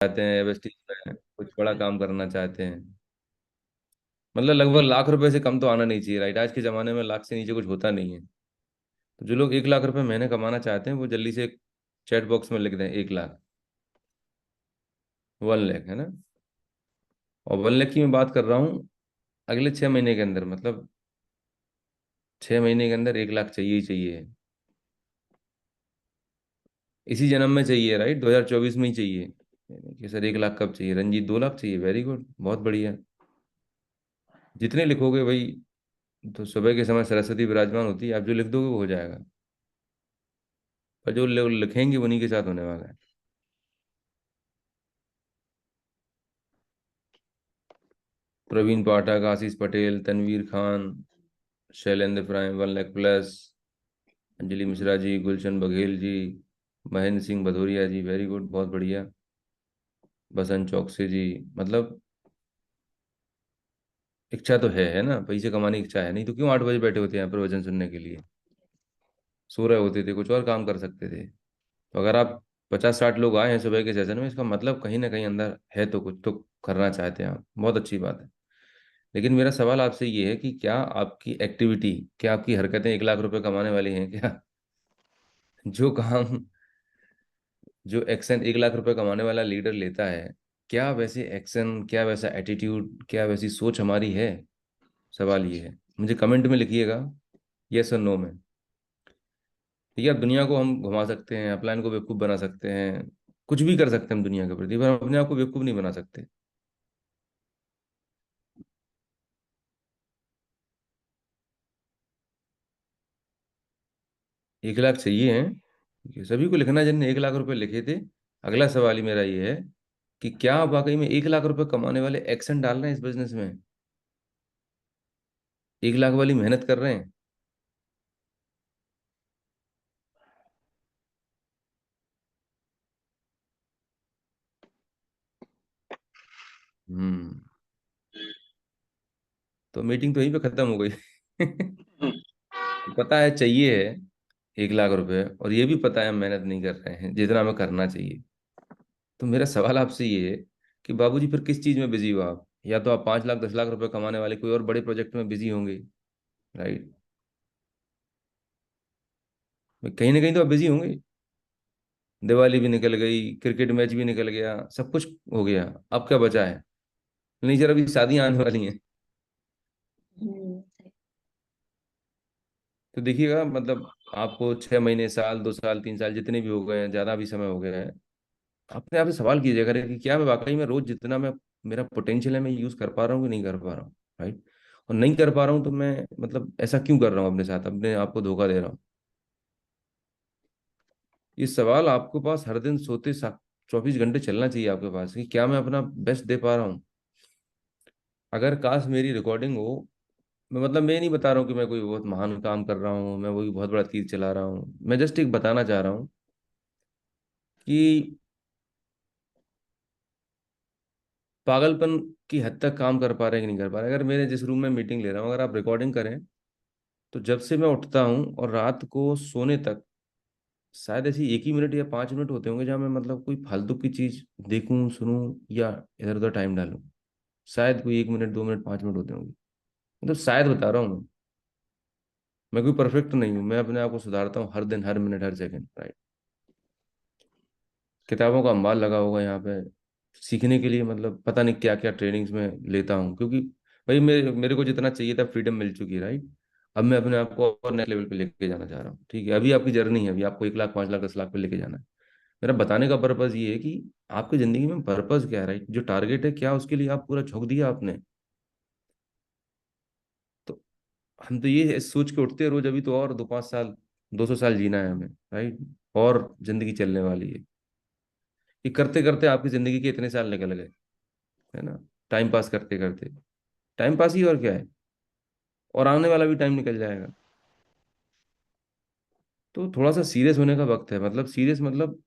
चाहते हैं, एवरेस्ट में कुछ बड़ा काम करना चाहते हैं, मतलब लगभग लाख रुपए से कम तो आना नहीं चाहिए, राइट? आज के ज़माने में लाख से नीचे कुछ होता नहीं है। तो जो लोग 1 लाख रुपए महीने कमाना चाहते हैं वो जल्दी से एक चैट बॉक्स में लिख दें 1 लाख, 1 लाख, है ना? और 1 लाख की मैं बात कर रहा हूँ अगले 6 महीने के अंदर, मतलब 6 महीने के अंदर 1 लाख चाहिए ही चाहिए। इसी जन्म में चाहिए, राइट? 2024 में ही चाहिए। कि सर 1 लाख कब चाहिए? रंजीत 2 लाख चाहिए, वेरी गुड, बहुत बढ़िया। जितने लिखोगे भाई, तो सुबह के समय सरस्वती विराजमान होती है, आप जो लिख दोगे वो हो जाएगा। पर जो लोग लिखेंगे उन्हीं के साथ होने वाला है। प्रवीण पाठक, आशीष पटेल, तनवीर खान, शैलेंद्र प्राइम 1 लाख प्लस, अंजलि मिश्रा जी, गुलशन बघेल जी, महेंद्र सिंह भदौरिया जी, वेरी गुड, बहुत बढ़िया। बसंत चौकसे जी, मतलब इच्छा तो है ना? पैसे कमाने की इच्छा है, नहीं तो क्यों 8 बजे बैठे होते हैं यहाँ प्रवचन सुनने के लिए? सो रहे होते थे, कुछ और काम कर सकते थे। तो अगर आप 50-60 लोग आए हैं सुबह के सेशन में, इसका मतलब कहीं ना कहीं अंदर है, तो कुछ तो करना चाहते हैं आप, बहुत अच्छी बात है। लेकिन मेरा सवाल आपसे ये है कि क्या आपकी एक्टिविटी, क्या आपकी हरकतें 1 लाख रुपए कमाने वाली हैं क्या? जो काम, जो एक्शन 1 लाख रुपए कमाने वाला लीडर लेता है, क्या वैसे एक्शन, क्या वैसा एटीट्यूड, क्या वैसी सोच हमारी है? सवाल ये है, मुझे कमेंट में लिखिएगा, यस और नो में। ठीक है, अब दुनिया को हम घुमा सकते हैं, अपलाइन को बेवकूफ़ बना सकते हैं, कुछ भी कर सकते हैं हम दुनिया के प्रति, पर हम अपने आप को बेवकूफ़ नहीं बना सकते। 1 लाख चाहिए हैं, ये सभी को लिखना है जिनने 1 लाख रुपए लिखे थे। अगला सवाल ही मेरा ये है कि क्या आप वाकई में 1 लाख रुपए कमाने वाले एक्शन डाल रहे हैं इस बिजनेस में? 1 लाख वाली मेहनत कर रहे हैं? हम्म। तो मीटिंग तो यहीं पे खत्म हो गई। पता है चाहिए है 1 लाख रुपए, और ये भी पता है हम मेहनत नहीं कर रहे हैं जितना हमें करना चाहिए। तो मेरा सवाल आपसे ये है कि बाबूजी फिर किस चीज़ में बिजी हो आप? या तो आप 5 लाख 10 लाख रुपए कमाने वाले कोई और बड़े प्रोजेक्ट में बिजी होंगे, राइट? कहीं ना कहीं तो आप बिजी होंगे। दिवाली भी निकल गई, क्रिकेट मैच भी निकल गया, सब कुछ हो गया, अब क्या बचा है? नहीं सर, अभी शादियां आने वाली हैं। हम्म। तो देखिएगा, मतलब आपको 6 महीने, साल, 2 साल, 3 साल जितने भी हो गए हैं, ज़्यादा भी समय हो गया है, अपने आप से सवाल कीजिए करें कि क्या मैं वाकई में रोज जितना मैं, मेरा पोटेंशियल है, मैं यूज़ कर पा रहा हूँ कि नहीं कर पा रहा हूँ, राइट? और नहीं कर पा रहा हूँ तो मैं मतलब ऐसा क्यों कर रहा हूँ? अपने साथ अपने आप को धोखा दे रहा हूँ। ये सवाल आपके पास हर दिन सोते 24 घंटे चलना चाहिए आपके पास, कि क्या मैं अपना बेस्ट दे पा रहा हूँ? अगर काश मेरी रिकॉर्डिंग हो, मैं मतलब मैं नहीं बता रहा हूँ कि मैं कोई बहुत महान काम कर रहा हूँ, मैं कोई बहुत बड़ा तीर चला रहा हूँ, मैं जस्ट एक बताना चाह रहा हूँ कि पागलपन की हद तक काम कर पा रहे हैं कि नहीं कर पा रहे हैं। अगर मेरे जिस रूम में मीटिंग ले रहा हूँ, अगर आप रिकॉर्डिंग करें, तो जब से मैं उठता हूँ और रात को सोने तक, शायद ऐसी 1 ही मिनट या 5 मिनट होते होंगे जहाँ मैं मतलब कोई फालतू की चीज़ देखूं, सुनूं या इधर उधर टाइम डालूं। शायद कोई 1 मिनट, 2 मिनट, 5 मिनट होते होंगे। मतलब शायद बता रहा हूँ मैं कोई परफेक्ट नहीं हूँ, मैं अपने आप को सुधारता हूँ हर दिन, हर मिनट, हर सेकंड, राइट? किताबों का अंबार लगा होगा यहाँ पे सीखने के लिए, मतलब पता नहीं क्या क्या ट्रेनिंग्स में लेता हूँ, क्योंकि भाई मेरे मेरे को जितना चाहिए था फ्रीडम मिल चुकी है, राइट? अब मैं अपने आप को और नेक्स्ट लेवल पे लेके जाना चाह रहा हूँ। ठीक है, अभी आपकी जर्नी है, अभी आपको 1 लाख, 5 लाख, 10 लाख पे लेके जाना है। मेरा बताने का पर्पज ये है कि आपकी जिंदगी में पर्पज क्या है, राइट? जो टारगेट है क्या, उसके लिए आप पूरा झोंक दिया आपने। तो हम तो ये सोच के उठते हैं रोज, अभी तो और 2-5 साल, 200 साल जीना है हमें, राइट? और जिंदगी चलने वाली है। ये करते करते आपकी जिंदगी के इतने साल निकल गए, है ना? टाइम पास करते करते, टाइम पास ही और क्या है? और आने वाला भी टाइम निकल जाएगा। तो थोड़ा सा सीरियस होने का वक्त है, मतलब सीरियस, मतलब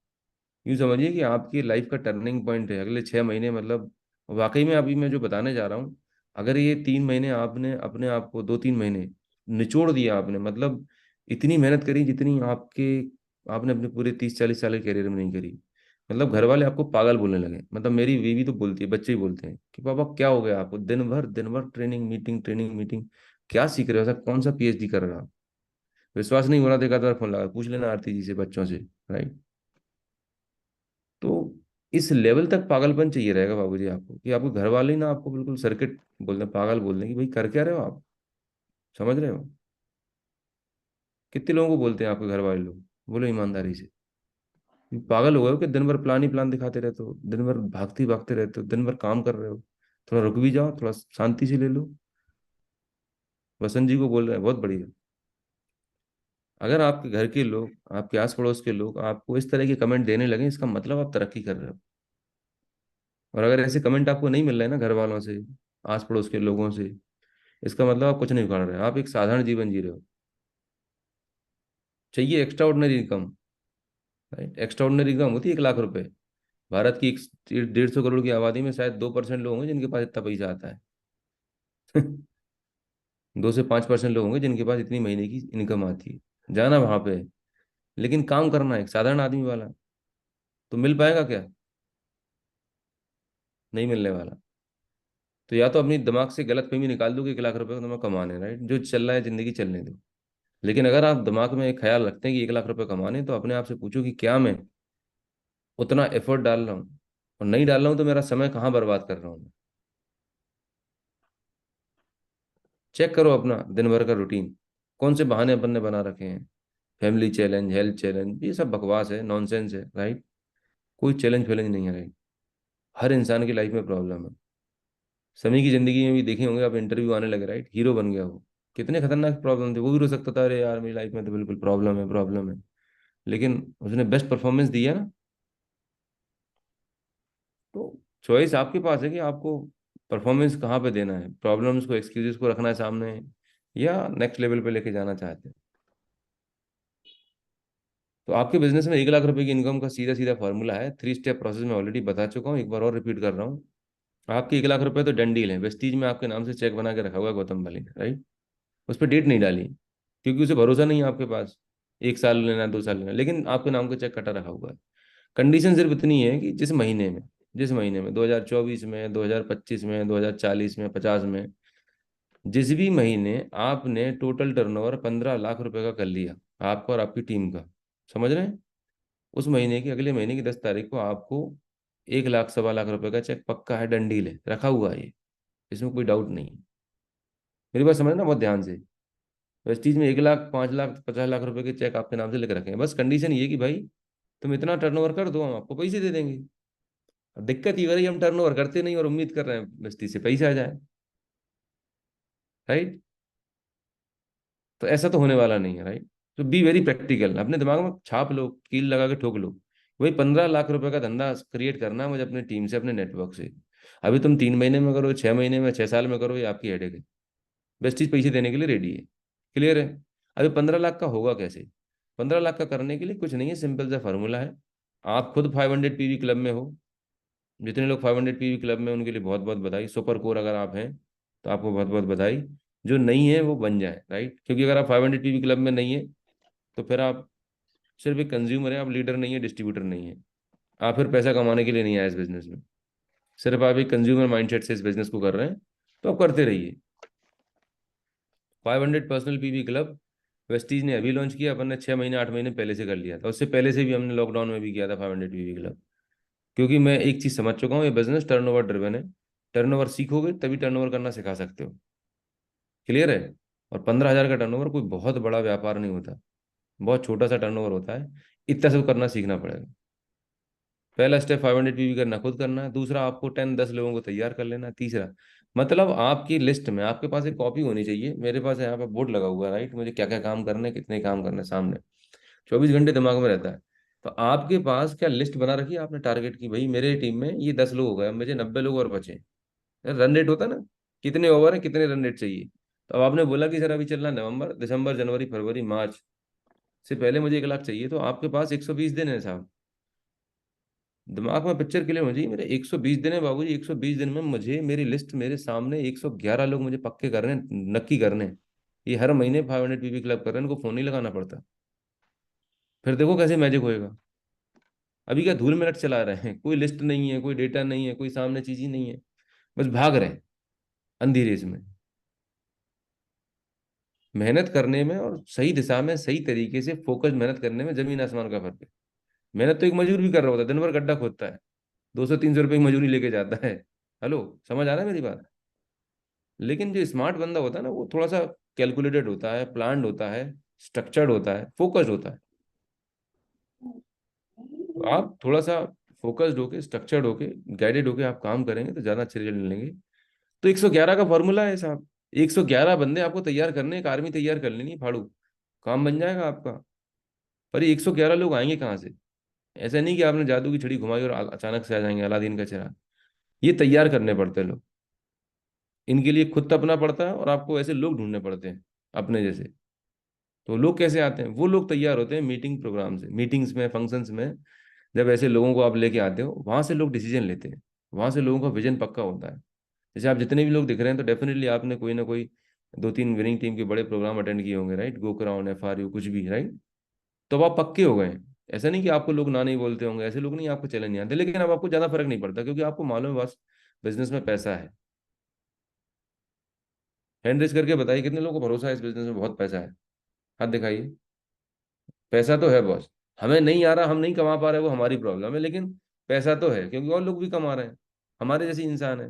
यूँ समझिए कि आपकी लाइफ का टर्निंग पॉइंट है अगले 6 महीने, मतलब वाकई में अभी मैं जो बताने जा रहा हूँ, अगर ये 3 महीने आपने अपने आप को, 2-3 महीने निचोड़ दिया आपने, मतलब इतनी मेहनत करी जितनी आपने अपने पूरे 30-40 साल के करियर में नहीं करी, मतलब घर वाले आपको पागल बोलने लगे। मतलब मेरी बीवी तो बोलती है, बच्चे ही बोलते हैं कि पापा क्या हो गया आपको, दिन भर ट्रेनिंग मीटिंग, क्या सीख रहे हो, ऐसा कौन सा पीएचडी कर रहे हो आप। विश्वास नहीं हो रहा तो एक आध बार फोन लगा पूछ लेना आरती जी से, बच्चों से। राइट। तो इस लेवल तक पागलपन चाहिए रहेगा बाबूजी आपको, कि आपको घर वाले ही ना आपको बिल्कुल सर्किट बोल दें, पागल बोल दें कि भाई कर क्या रहे हो आप। समझ रहे हो। कितने लोगों को बोलते हैं आपके घर वाले लोग, बोलो ईमानदारी से, ये पागल हो गए हो कि दिन भर प्लान ही प्लान दिखाते रहते हो, दिन भर भागते ही भागते रहते हो, दिन भर काम कर रहे हो, थोड़ा रुक भी जाओ, थोड़ा शांति से ले लो। वसंत जी को बोल रहे हैं, बहुत बढ़िया। अगर आपके घर के लोग, आपके आस पड़ोस के लोग आपको इस तरह के कमेंट देने लगे, इसका मतलब आप तरक्की कर रहे हो। और अगर ऐसे कमेंट आपको नहीं मिल रहे हैं ना घर वालों से, आस पड़ोस के लोगों से, इसका मतलब आप कुछ नहीं उखाड़ रहे हो, आप एक साधारण जीवन जी रहे हो। चाहिए extra ordinary income. Right. Extra ordinary income होती है 1 लाख रुपए। भारत की 150 करोड़ की आबादी में शायद 2% लोग होंगे जिनके पास इतना पैसा आता है। 2 से 5% लोग होंगे जिनके पास इतनी महीने की इनकम आती है, जाना वहां पे। लेकिन काम करना है एक साधारण आदमी वाला, तो मिल पाएगा क्या। नहीं मिलने वाला। तो या तो अपनी दिमाग से गलत फहमी निकाल दो कि 1 लाख रुपए को तुम्हें कमाने, राइट, जो चल रहा है जिंदगी चलने दो। लेकिन अगर आप दिमाग में एक ख्याल रखते हैं कि 1 लाख रुपए कमाने, तो अपने आप से पूछो कि क्या मैं उतना एफर्ट डाल रहा हूँ, और नहीं डाल रहा हूँ तो मेरा समय कहाँ बर्बाद कर रहा हूँ मैं। चेक करो अपना दिन भर का रूटीन, कौन से बहाने अपन ने बना रखे हैं। फैमिली चैलेंज, हेल्थ चैलेंज, ये सब बकवास है, नॉनसेंस है। राइट। कोई चैलेंज फैलेंज नहीं है। राइट। हर इंसान की लाइफ में प्रॉब्लम है। सभी की जिंदगी में भी देखे होंगे आप, इंटरव्यू आने लगे, राइट, हीरो बन गया वो, कितने खतरनाक प्रॉब्लम थे, वो भी रो सकता था, अरे यार मेरी लाइफ में तो बिल्कुल प्रॉब्लम है, प्रॉब्लम है। लेकिन उसने बेस्ट परफॉर्मेंस दिया ना। तो चॉइस आपके पास है कि आपको परफॉर्मेंस कहाँ पे देना है, प्रॉब्लम्स को, एक्सक्यूजेस को रखना है सामने, या नेक्स्ट लेवल पे लेके जाना चाहते हैं। तो आपके बिजनेस में 1 लाख रुपए की इनकम का सीधा सीधा फॉर्मूला है, 3 स्टेप प्रोसेस में ऑलरेडी बता चुका हूँ, एक बार और रिपीट कर रहा हूँ। आपके 1 लाख रुपए तो डन डील है, वेस्टीज में आपके नाम से चेक बना के रखा हुआ है गौतम वाली ने, राइट। उस पर डेट नहीं डाली, क्योंकि उसे भरोसा नहीं है आपके पास, 1 साल लेना, 2 साल लेना, लेकिन आपके नाम का चेक कटा रखा हुआ है। कंडीशन सिर्फ इतनी है कि जिस महीने में 2024 में, 2025 में, 2040 में, 50 में, जिस भी महीने आपने टोटल टर्नओवर 15 लाख रुपए का कर लिया, आपका और आपकी टीम का, समझ रहे हैं, उस महीने की, अगले महीने की 10 तारीख को आपको 1 लाख, 1.25 लाख रुपए का चेक पक्का है, डंडील है, रखा हुआ है ये, इसमें कोई डाउट नहीं है। मेरी बात समझना बहुत ध्यान से। वेस्टीज में 1 लाख, 5 लाख, 50 लाख रुपए के चेक आपके नाम से लिख रखे हैं, बस कंडीशन ये कि भाई तुम इतना टर्नओवर कर दो, हम आपको पैसे दे देंगे। अब दिक्कत ये हो रही है, हम टर्नओवर करते नहीं और उम्मीद कर रहे हैं वेस्टी से पैसे आ जाए। राइट। तो ऐसा तो होने वाला नहीं है। राइट। तो बी वेरी प्रैक्टिकल, अपने दिमाग में छाप लो, कील लगा के ठोक लो, वही 15 लाख रुपए का धंधा क्रिएट करना है मुझे अपनी टीम से, अपने नेटवर्क से। अभी तुम 3 महीने में करो, 6 महीने में, 6 साल में करो, ये आपकी हेडेक है। वेस्टीज पैसे देने के लिए रेडी है। क्लियर है। अभी 15 लाख का होगा कैसे। 15 लाख का करने के लिए कुछ नहीं है, सिंपल सा फॉर्मूला है। आप खुद 500 पीवी क्लब में हो, जितने लोग 500 पीवी क्लब में, उनके लिए बहुत बहुत बधाई, सुपर कोर अगर आप हैं तो आपको बहुत बहुत बधाई। जो नहीं है वो बन जाए, राइट, क्योंकि अगर आप 500 पीवी क्लब में नहीं है तो फिर आप सिर्फ एक कंज्यूमर है, आप लीडर नहीं है, डिस्ट्रीब्यूटर नहीं है। आप फिर पैसा कमाने के लिए नहीं आए इस बिजनेस में, सिर्फ आप एक कंज्यूमर माइंडसेट से इस बिजनेस को कर रहे हैं, तो आप करते रहिए। 500 पर्सनल पीवी क्लब वेस्टीज ने अभी लॉन्च किया, अपन ने 6 महीने 8 महीने पहले से कर लिया था, उससे पहले से भी हमने लॉकडाउन में भी किया था 500 पीवी क्लब। क्योंकि मैं एक चीज समझ चुका हूँ, ये बिजनेस टर्नओवर ड्रिवन है। टर्नओवर सीखोगे तभी टर्नओवर करना सिखा सकते हो। क्लियर है। और 15 हजार का टर्नओवर कोई बहुत बड़ा व्यापार नहीं होता, बहुत छोटा सा टर्नओवर होता है। इतना सब करना सीखना पड़ेगा। पहला स्टेप 500 पीवी करना, खुद करना है। दूसरा, आपको 10 10 लोगों को तैयार कर लेना है। तीसरा, मतलब आपकी लिस्ट में आपके पास एक कॉपी होनी चाहिए, मेरे पास यहाँ पे बोर्ड लगा हुआ है, राइट, मुझे क्या क्या काम करने हैं, कितने काम करने हैं सामने, 24 घंटे दिमाग में रहता है। तो आपके पास क्या लिस्ट बना रखी है आपने टारगेट की, भाई मेरे टीम में ये 10 लोग हो गए, अब मुझे 90 लोग और बचे। रन रेट होता है ना, कितने ओवर है, कितने रन रेट चाहिए। तो अब आपने बोला कि सर अभी चल रहा है नवंबर, दिसंबर, जनवरी, फरवरी, मार्च, से पहले मुझे 1 लाख चाहिए, तो आपके पास 120 दिन है साहब। दिमाग में पिक्चर क्लियर हो जाइए, मेरे 120 दिन है बाबूजी, 120 दिन में मुझे मेरी लिस्ट मेरे सामने 111 लोग मुझे पक्के करने हैं, नक्की करने हैं। ये हर महीने 500 पीवी क्लब कर रहे हैं, इनको फोन नहीं लगाना पड़ता। फिर देखो कैसे मैजिक होएगा। अभी क्या धूल में लट चला रहे हैं, कोई लिस्ट नहीं है, कोई डेटा नहीं है, कोई सामने चीज ही नहीं है, बस भाग रहे हैं अंधी रेस में। मेहनत करने में और सही दिशा में सही तरीके से फोकस मेहनत करने में जमीन आसमान का फर्क है। मेहनत तो एक मजदूर भी कर रहा होता है, दिन भर गड्ढा खोदता है, 200-300 रुपये की मजदूरी लेके जाता है। हेलो, समझ आ रहा है मेरी बात? लेकिन जो स्मार्ट बंदा होता है ना, वो थोड़ा सा कैलकुलेटेड होता है, प्लान्ड होता है, स्ट्रक्चर्ड होता है, फोकस्ड होता है। तो आप थोड़ा सा फोकस्ड होके, स्ट्रक्चर्ड होके, गाइडेड होके आप काम करेंगे तो ज्यादा अच्छे रिजल्ट मिलेंगे। तो 111 का फॉर्मूला है साहब। 111 बंदे आपको तैयार करने, एक आर्मी तैयार कर लेनी है, फाड़ू काम बन जाएगा आपका। पर ये 111 लोग आएंगे कहाँ से? ऐसा नहीं कि आपने जादू की छड़ी घुमाई और अचानक से आ जाएंगे, अलादीन का चिराग। ये तैयार करने पड़ते हैं लोग। इनके लिए खुद तपना पड़ता है और आपको ऐसे लोग ढूंढने पड़ते हैं अपने जैसे। तो लोग कैसे आते हैं? वो लोग तैयार होते हैं मीटिंग प्रोग्राम से, मीटिंग्स में, फंक्शंस में। जब ऐसे लोगों को आप लेके आते हो, वहां से लोग डिसीजन लेते हैं, वहां से लोगों का विजन पक्का होता है। जैसे आप जितने भी लोग दिख रहे हैं, तो डेफिनेटली आपने कोई ना कोई 2-3 विनिंग टीम के बड़े प्रोग्राम अटेंड किए होंगे, राइट? गोकराउंड, FRU, कुछ भी, राइट? तो अब आप पक्के हो गए हैं। ऐसा नहीं कि आपको लोग ना नहीं बोलते होंगे, ऐसे लोग नहीं, आपको चैलेंज नहीं आते, लेकिन अब आपको ज्यादा फर्क नहीं पड़ता, क्योंकि आपको मालूम है बस बिजनेस में पैसा है। हैंड रेस करके बताइए कितने लोगों को भरोसा है इस बिजनेस में बहुत पैसा है? हाथ दिखाइए। पैसा तो है बॉस। हमें नहीं आ रहा, हम नहीं कमा पा रहे, वो हमारी प्रॉब्लम है, लेकिन पैसा तो है, क्योंकि और लोग भी कमा रहे हैं, हमारे जैसे इंसान है।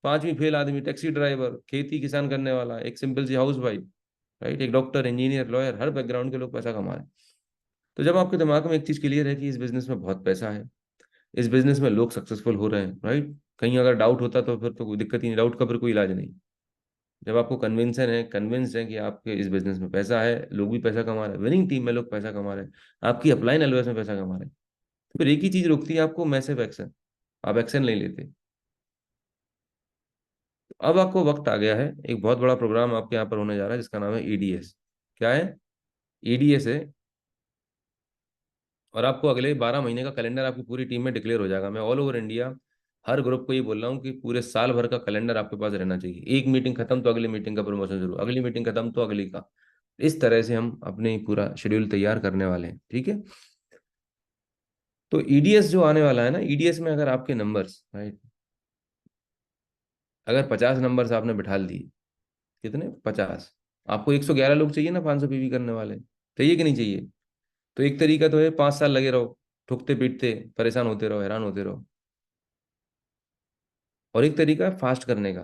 5वीं फेल आदमी, टैक्सी ड्राइवर, खेती किसान करने वाला, एक सिंपल सी हाउस वाइफ, राइट, एक डॉक्टर, इंजीनियर, लॉयर, हर बैकग्राउंड के लोग पैसा कमा रहे हैं। तो जब आपके दिमाग में एक चीज क्लियर है कि इस बिजनेस में बहुत पैसा है, इस बिजनेस में लोग सक्सेसफुल हो रहे हैं, राइट, कहीं अगर डाउट होता तो फिर तो कोई दिक्कत ही नहीं, डाउट का फिर कोई इलाज नहीं। जब आपको कन्विंस है कि आपके इस बिजनेस में पैसा है, लोग भी पैसा कमा रहे हैं, विनिंग टीम में लोग पैसा कमा रहे हैं, आपकी अपलाइन एलओएस में पैसा कमा रहे हैं, तो फिर एक ही चीज रोकती है आपको, मैसिव एक्शन। आप एक्शन नहीं लेते। तो अब आपको वक्त आ गया है, एक बहुत बड़ा प्रोग्राम आपके यहाँ पर होने जा रहा है जिसका नाम है EDS। क्या है? EDS है। और आपको अगले 12 महीने का कैलेंडर आपकी पूरी टीम में डिक्लेयर हो जाएगा। मैं ऑल ओवर इंडिया हर ग्रुप को ये बोल रहा हूँ कि पूरे साल भर का कैलेंडर आपके पास रहना चाहिए। एक मीटिंग खत्म तो अगली मीटिंग का प्रमोशन शुरू, अगली मीटिंग खत्म तो अगली का। इस तरह से हम अपने पूरा शेड्यूल तैयार करने वाले हैं, ठीक है? तो EDS जो आने वाला है ना, EDS में अगर आपके नंबर्स, राइट, अगर 50 नंबर्स आपने बिठा दिए, कितने? 50। आपको 111 लोग चाहिए ना, 500 PV करने वाले, चाहिए कि नहीं चाहिए? तो एक तरीका तो है 5 साल लगे रहो, ठुकते पीटते, परेशान होते रहो, हैरान होते रहो। और एक तरीका है फास्ट करने का,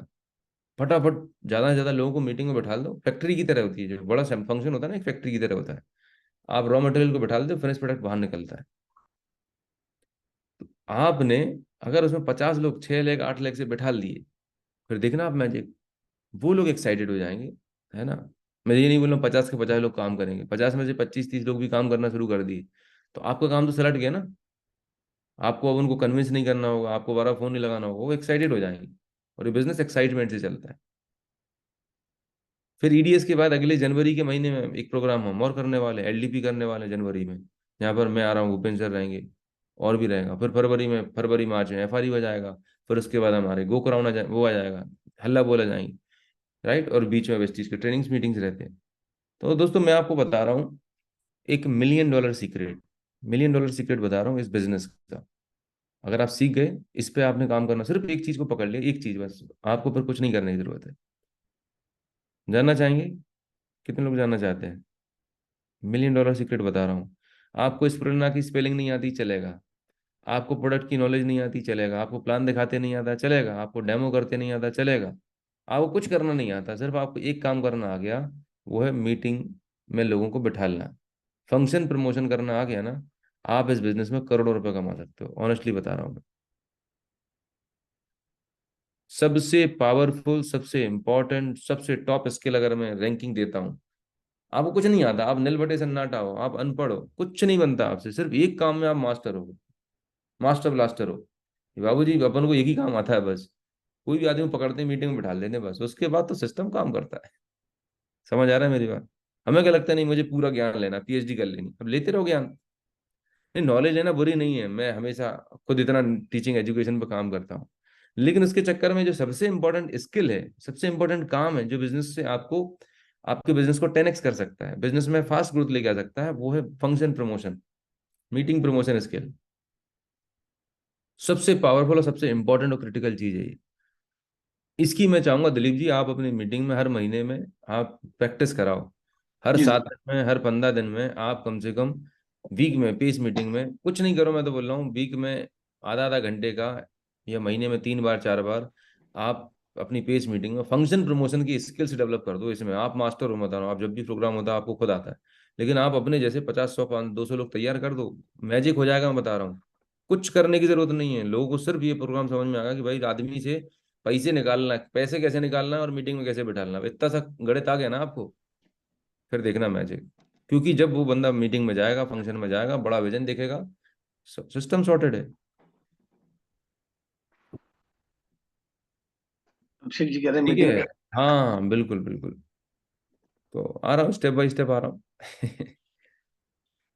फटाफट ज्यादा से ज्यादा लोगों को मीटिंग में बैठा दो। फैक्ट्री की तरह होती है, जो बड़ा फंक्शन होता है ना, एक फैक्ट्री की तरह होता है। आप रॉ मटेरियल को बैठा दो, फिनिश प्रोडक्ट बाहर निकलता है। आपने अगर उसमें 50 लोग 6 लाख 8 लाख से बैठा लिए, फिर देखना आप मैजिक। वो लोग एक्साइटेड हो जाएंगे, है ना? मैं ये नहीं बोल रहा हूँ 50 के 50 लोग काम करेंगे, 50 में से 25-30 लोग भी काम करना शुरू कर दिए, तो आपका काम तो सलट गया ना। आपको अब उनको कन्विंस नहीं करना होगा, आपको बारह फोन नहीं लगाना होगा, वो एक्साइटेड हो जाएंगे। और ये बिजनेस एक्साइटमेंट से चलता है। फिर EDS के बाद अगले जनवरी के महीने में एक प्रोग्राम हम और करने वाले हैं, LDP करने वाले हैं जनवरी में। यहाँ पर मैं आ रहा हूँ, भूपेंद्र सर रहेंगे, और भी रहेगा। फिर फरवरी मार्च में FRU आ जाएगा। फिर उसके बाद हमारे गोकराउंड वो आ जाएगा, हल्ला बोला जाएंगे, राइट। और बीच में वेस्टीज के ट्रेनिंग्स मीटिंग्स रहते हैं। तो दोस्तों मैं आपको बता रहा हूँ एक मिलियन डॉलर सीक्रेट बता रहा हूँ इस बिजनेस का। अगर आप सीख गए, इस पे आपने काम करना, सिर्फ एक चीज को पकड़ लिया, एक चीज बस, आपको फिर कुछ नहीं करने की जरूरत है। जानना चाहेंगे? कितने लोग जानना चाहते हैं? मिलियन डॉलर सीक्रेट बता रहा हूँ। आपको स्प्रुलिना की स्पेलिंग नहीं आती, चलेगा। आपको प्रोडक्ट की नॉलेज नहीं आती, चलेगा। आपको प्लान दिखाते नहीं आता, चलेगा। आपको डेमो करते नहीं आता, चलेगा। आपको कुछ करना नहीं आता, सिर्फ आपको एक काम करना आ गया, वो है मीटिंग में लोगों को बिठाना। फंक्शन प्रमोशन करना आ गया ना, आप इस बिजनेस में करोड़ों रुपए कमा सकते हो, ऑनेस्टली बता रहा हूँ मैं। सबसे पावरफुल, सबसे इंपॉर्टेंट, सबसे टॉप स्किल अगर मैं रैंकिंग देता हूँ, आपको कुछ नहीं आता, आप नील बटे सन्नाटा हो, आप अनपढ़ हो, कुछ नहीं बनता आपसे, सिर्फ एक काम में आप मास्टर हो, मास्टर ब्लास्टर हो। बाबू जी, अपन को एक ही काम आता है बस, कोई भी आदमी पकड़ते मीटिंग में बिठा लेते हैं, बस उसके बाद तो सिस्टम काम करता है। समझ आ रहा है मेरी बात? हमें क्या लगता है, नहीं मुझे पूरा ज्ञान लेना, PhD कर लेनी, अब लेते रहो ज्ञान। नहीं, नॉलेज लेना बुरी नहीं है, मैं हमेशा खुद इतना टीचिंग एजुकेशन पर काम करता हूँ। लेकिन उसके चक्कर में जो सबसे इंपॉर्टेंट स्किल है, सबसे इंपॉर्टेंट काम है, जो बिजनेस से आपको, आपके बिजनेस को 10x कर सकता है, बिजनेस में फास्ट ग्रोथ लेके आ सकता है, वो है function promotion, meeting promotion skill. सबसे पावरफुल और सबसे इंपॉर्टेंट और क्रिटिकल चीज है ये। इसकी मैं चाहूंगा दिलीप जी, आप अपनी मीटिंग में हर महीने में आप प्रैक्टिस कराओ। हर जी सात सर। दिन में, हर 15 दिन में आप कम से कम वीक में, पीस मीटिंग में कुछ नहीं करो, मैं तो बोल रहा हूँ वीक में आधा आधा घंटे का, या महीने में 3 बार 4 बार आप अपनी पेस मीटिंग में फंक्शन प्रमोशन की स्किल्स डेवलप कर दो। इसमें आप मास्टर हो, मत आना, आप जब भी प्रोग्राम होता है आपको खुद आता है, लेकिन आप अपने जैसे 50 100 500 200 लोग तैयार कर दो, मैजिक हो जाएगा, मैं बता रहा हूँ। कुछ करने की जरूरत नहीं है, लोगों को सिर्फ ये प्रोग्राम समझ में आएगा कि भाई आदमी से पैसे निकालना है, पैसे कैसे निकालना है और मीटिंग में कैसे बिठालना है, इतना सा गणित आ गया ना आपको, फिर देखना मैजिक। क्योंकि जब वो बंदा मीटिंग में जाएगा, फंक्शन में जाएगा, बड़ा विजन देखेगा, सिस्टम सॉर्टेड है। अभिषेक जी कह रहे हैं ठीक मीटिंग है। में। हाँ बिल्कुल बिल्कुल। तो आ रहा हूँ, स्टेप बाय स्टेप आ रहा हूँ।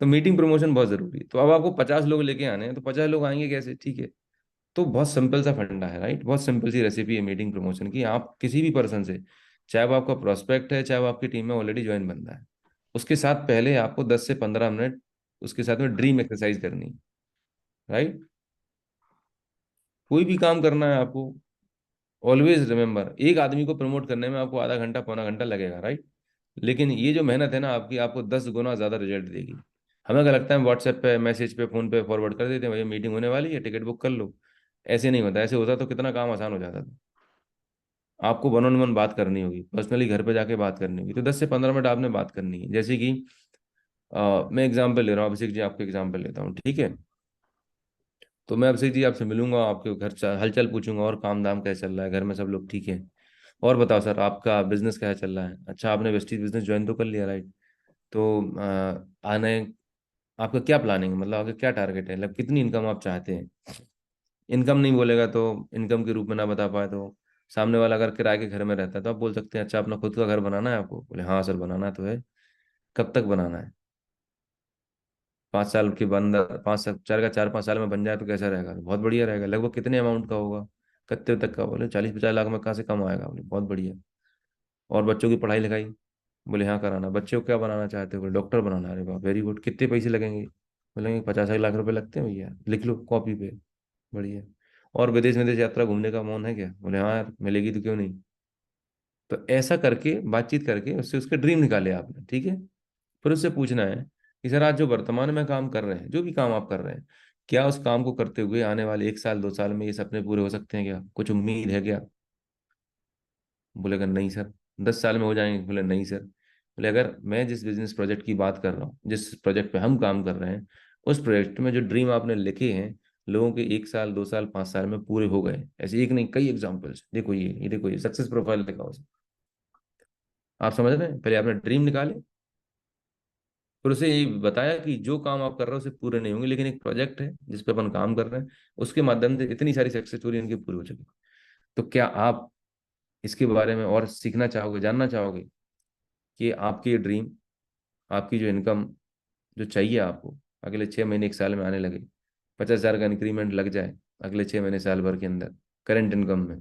तो मीटिंग प्रमोशन बहुत जरूरी है। तो अब आपको 50 लोग लेके आने हैं, तो 50 लोग आएंगे कैसे? ठीक है। तो बहुत सिंपल सा फंडा है, राइट, बहुत सिंपल सी रेसिपी है मीटिंग प्रमोशन की। आप किसी भी पर्सन से, चाहे वो आपका प्रोस्पेक्ट है, चाहे वो आपकी टीम में ऑलरेडी ज्वाइन बंदा है, उसके साथ पहले आपको 10 से 15 मिनट उसके साथ में ड्रीम एक्सरसाइज करनी है, राइट। कोई भी काम करना है आपको, ऑलवेज रिमेंबर, एक आदमी को प्रमोट करने में आपको आधा घंटा पौना घंटा लगेगा, राइट। लेकिन ये जो मेहनत है ना आपकी, आपको 10 गुना ज्यादा रिजल्ट देगी। हमें क्या लगता है, व्हाट्सएप पे, मैसेज पे, फोन पे फॉरवर्ड कर देते हैं, भैया मीटिंग होने वाली है, टिकट बुक कर लो। ऐसे नहीं होता, ऐसे होता तो कितना काम आसान हो जाता था। आपको वन ऑन वन बात करनी होगी, पर्सनली घर पे जाके बात करनी होगी, तो 10 से 15 मिनट आपने बात करनी है। जैसे कि मैं एग्जांपल ले रहा हूँ, अभिषेक जी आपको एग्जांपल लेता हूँ, ठीक है। तो मैं अभिषेक जी आपसे मिलूंगा, आपके घर हलचल पूछूंगा, और काम धाम कैसा चल रहा है, घर में सब लोग ठीक है? और बताओ सर, आपका बिजनेस कैसा चल रहा है? अच्छा, आपने वेस्टीज बिजनेस ज्वाइन तो कर लिया, राइट। तो आने आपका क्या प्लानिंग है, मतलब आपका क्या टारगेट है, मतलब कितनी इनकम आप चाहते हैं? इनकम नहीं बोलेगा तो, इनकम के रूप में ना बता पाए तो, सामने वाला अगर किराए के घर में रहता है तो आप बोल सकते हैं, अच्छा अपना खुद का घर बनाना है आपको? बोले हाँ सर बनाना तो है। कब तक बनाना है? 5 साल के बंदा, 5 साल, 4 5 साल में बन जाए तो कैसा रहेगा? बहुत बढ़िया रहेगा। लगभग कितने अमाउंट का होगा, कितने तक का? बोले 40 50 लाख में कहाँ से कम आएगा? बोले बहुत बढ़िया। और बच्चों की पढ़ाई लिखाई? बोले हाँ कराना। बच्चे को क्या बनाना चाहते हो? बोले डॉक्टर बनाना। अरे वाह वेरी गुड, कितने पैसे लगेंगे? बोलेंगे 50 लाख रुपए लगते हैं भैया, लिख लो कॉपी पे। बढ़िया। और विदेश विदेश यात्रा घूमने का मन है क्या? बोले हाँ यार मिलेगी तो क्यों नहीं। तो ऐसा करके बातचीत करके उससे उसके ड्रीम निकाले आपने, ठीक है। फिर उससे पूछना है कि सर आज जो वर्तमान में काम कर रहे हैं, जो भी काम आप कर रहे हैं, क्या उस काम को करते हुए आने वाले 1 साल 2 साल में ये सपने पूरे हो सकते हैं क्या? कुछ उम्मीद है क्या? बोलेगा नहीं सर। 10 साल में हो जाएंगे? बोले नहीं सर। बोले अगर मैं जिस बिजनेस प्रोजेक्ट की बात कर रहा हूँ, जिस प्रोजेक्ट पे हम काम कर रहे हैं, उस प्रोजेक्ट में जो ड्रीम आपने लिखे हैं, लोगों के 1 साल 2 साल 5 साल में पूरे हो गए। ऐसे एक नहीं, कई एग्जाम्पल्स, देखो ये देखो, ये सक्सेस प्रोफाइल लिखा उसमें। आप समझ रहे हैं, पहले आपने ड्रीम निकाले, फिर उसे ये बताया कि जो काम आप कर रहे हो उसे पूरे नहीं होंगे, लेकिन एक प्रोजेक्ट है जिस पे अपन काम कर रहे हैं, उसके माध्यम से इतनी सारी सक्सेस स्टोरी इनकी पूरी हो चुकी। तो क्या आप इसके बारे में और सीखना चाहोगे, जानना चाहोगे कि आपकी ये ड्रीम, आपकी जो इनकम जो चाहिए आपको अगले 6 महीने 1 साल में आने लगे, 50 हजार का इंक्रीमेंट लग जाए अगले 6 महीने साल भर के अंदर करंट इनकम में?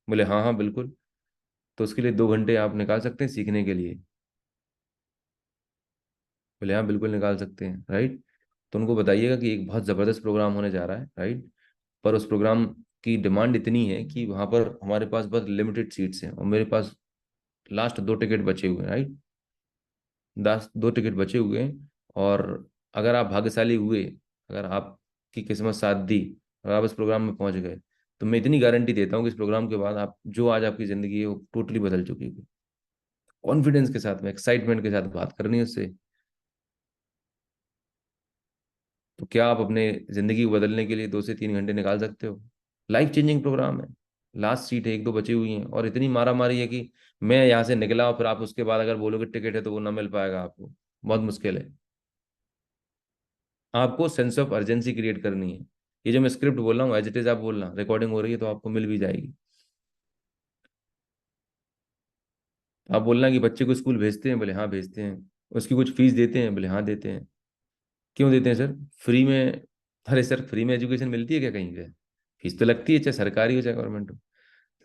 बोले हाँ हाँ बिल्कुल। तो उसके लिए 2 घंटे आप निकाल सकते हैं सीखने के लिए? बोले हाँ बिल्कुल निकाल सकते हैं, राइट। तो उनको बताइएगा कि एक बहुत ज़बरदस्त प्रोग्राम होने जा रहा है, राइट। पर उस प्रोग्राम की डिमांड इतनी है कि वहाँ पर हमारे पास बहुत लिमिटेड सीट्स हैं, और मेरे पास लास्ट 2 टिकट बचे हुए हैं, राइट। 2 टिकट बचे हुए हैं। और अगर आप भाग्यशाली हुए, अगर आपकी किस्मत साथ दी और आप इस प्रोग्राम में पहुंच गए, तो मैं इतनी गारंटी देता हूँ कि इस प्रोग्राम के बाद आप जो आज आपकी ज़िंदगी है वो टोटली बदल चुकी है। कॉन्फिडेंस के साथ में, एक्साइटमेंट के साथ बात करनी है उससे। तो क्या आप अपने ज़िंदगी को बदलने के लिए 2 से 3 घंटे निकाल सकते हो? लाइफ चेंजिंग प्रोग्राम है। लास्ट सीट है, एक दो बची हुई हैं, और इतनी मारा मारी है कि मैं यहाँ से निकला और फिर आप उसके बाद अगर बोलोगे टिकट है तो वो ना मिल पाएगा आपको, बहुत मुश्किल है। आपको सेंस ऑफ अर्जेंसी क्रिएट करनी है। ये जो मैं स्क्रिप्ट बोल रहा हूँ एज इट इज आप बोलना, रिकॉर्डिंग हो रही है तो आपको मिल भी जाएगी। आप बोलना कि बच्चे को स्कूल भेजते हैं? बोले हाँ भेजते हैं। उसकी कुछ फीस देते हैं? बोले हाँ देते हैं। क्यों देते हैं सर? फ्री में? अरे सर फ्री में एजुकेशन मिलती है क्या कहीं पे? फीस तो लगती है, चाहे सरकारी हो चाहे गवर्नमेंट हो।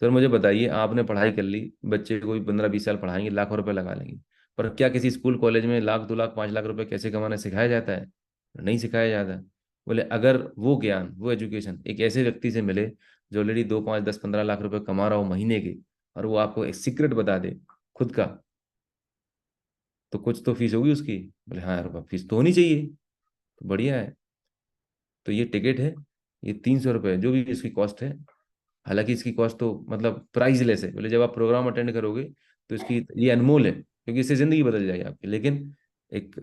सर मुझे बताइए, आपने पढ़ाई कर ली, बच्चे को भी 15 20 साल पढ़ाएंगे, लाखों रुपए लगा लेंगे, पर क्या किसी स्कूल कॉलेज में 1 लाख 2 लाख 5 लाख रुपए कैसे कमाना सिखाया जाता है? नहीं सिखाया जाता। बोले अगर वो ज्ञान, वो एजुकेशन एक ऐसे व्यक्ति से मिले जो ऑलरेडी 2, 5, 10, 15 लाख रुपए कमा रहा हो महीने के, और वो आपको एक सीक्रेट बता दे खुद का, तो कुछ तो फीस होगी उसकी। बोले हाँ यार, फीस तो होनी चाहिए। तो बढ़िया है। तो ये टिकट है, ये 300 रुपये जो भी इसकी कॉस्ट है। हालांकि इसकी कॉस्ट तो मतलब प्राइसलेस है। बोले जब आप प्रोग्राम अटेंड करोगे तो इसकी ये अनमोल है, क्योंकि इससे ज़िंदगी बदल जाएगी आपकी। लेकिन एक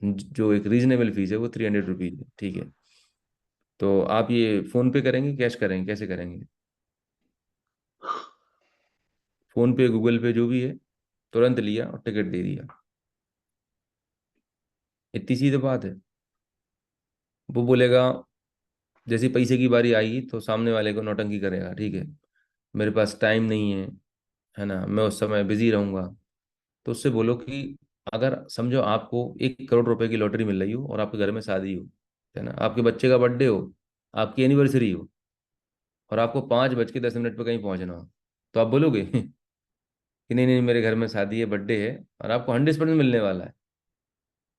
जो एक रीजनेबल फीस है वो 300 रुपीज़ है, ठीक है। तो आप ये फ़ोन पे करेंगे, कैश करेंगे, कैसे करेंगे? फ़ोन पे, गूगल पे, जो भी है, तुरंत लिया और टिकट दे दिया। इतनी सी तो बात है। वो बोलेगा, जैसे पैसे की बारी आएगी तो सामने वाले को नौटंकी करेगा, ठीक है, मेरे पास टाइम नहीं है ना, मैं उस समय बिजी रहूंगा। तो उससे बोलो कि अगर समझो आपको 1 करोड़ रुपए की लॉटरी मिल रही हो और आपके घर में शादी हो, है ना, आपके बच्चे का बर्थडे हो, आपकी एनिवर्सरी हो, और आपको 5:10 पे कहीं पहुंचना हो, तो आप बोलोगे कि नहीं नहीं, मेरे घर में शादी है, बर्थडे है, और आपको 100% मिलने वाला है,